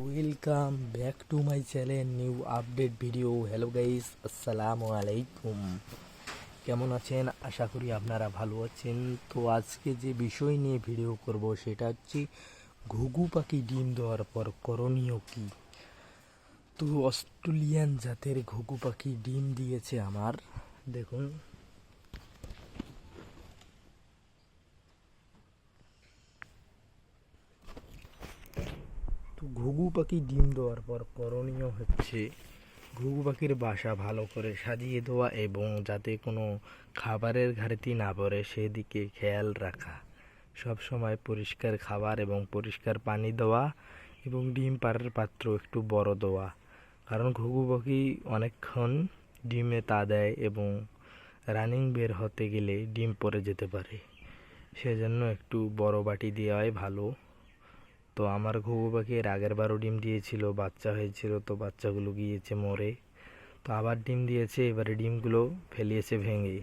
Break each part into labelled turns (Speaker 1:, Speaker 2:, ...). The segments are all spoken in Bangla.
Speaker 1: Welcome back to my channel new update video. Hello guys, আসসালামু আলাইকুম। কেমন আছেন? আশা করি আপনারা ভালো আছেন। তো আজকে যে বিষয় নিয়ে ভিডিও করব সেটা হচ্ছে ঘুঘু পাখি ডিম দেওয়ার পর করণীয় কী। তো অস্ট্রেলিয়ান জাতের ঘুঘু পাখি ডিম দিয়েছে আমার, দেখুন। তো ঘুঘু পাখি ডিম দেওয়ার পর করণীয় হচ্ছে ঘুঘু পাখির বাসা ভালো করে সাজিয়ে দেওয়া এবং যাতে কোনো খাবারের ঘাটতি না পড়ে সেদিকে খেয়াল রাখা, সব সময় পরিষ্কার খাবার এবং পরিষ্কার পানি দেওয়া এবং ডিম পাড়ার পাত্র একটু বড় দেওয়া। কারণ ঘুঘু পাখি অনেকক্ষণ ডিমে তা দেয় এবং রানিং বের হতে গেলে ডিম পড়ে যেতে পারে, সেজন্য একটু বড় বাটি দেওয়াই ভালো। তো আমার ঘুঘু পাখি এর আগের বারও ডিম দিয়েছিল, বাচ্চা হয়েছিল, তো বাচ্চাগুলো গিয়েছে মরে। তো আবার ডিম দিয়েছে, এবারে ডিমগুলো ফেলিয়েছে ভেঙে।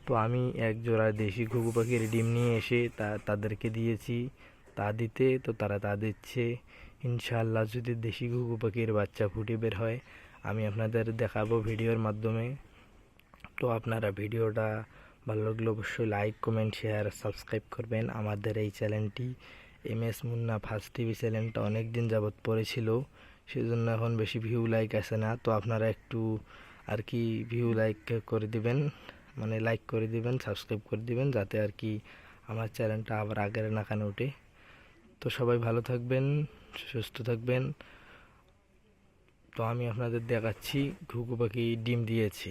Speaker 1: তো আমি এক জোড়া দেশি ঘুঘু পাখির ডিম নিয়ে এসে তাদেরকে দিয়েছি তা দিতে, তো তারা তা দিচ্ছে। ইনশাআল্লাহ যদি দেশি ঘুঘু পাখির বাচ্চা ফুটে বের হয় আমি আপনাদের দেখাবো ভিডিওর মাধ্যমে। তো আপনারা ভিডিওটা ভালো লাগলে অবশ্যই লাইক, কমেন্ট, শেয়ার, সাবস্ক্রাইব করবেন। আমাদের এই চ্যানেলটি MS মুন্না ফার্স্ট টিভি চ্যানেলটা অনেক দিন যাবৎ পড়েছিল, সেজন্য এখন বেশি ভিউ লাইক আসে না। তো আপনারা একটু আর কি ভিউ লাইক করে দিবেন, মানে লাইক করে দিবেন, সাবস্ক্রাইব করে দিবেন, যাতে আর কি আমার চ্যানেলটা আবার আগের নাকানে ওঠে। তো সবাই ভালো থাকবেন, সুস্থ থাকবেন। তো আমি আপনাদের দেখাচ্ছি ঘুঘু পাখি ডিম দিয়েছি।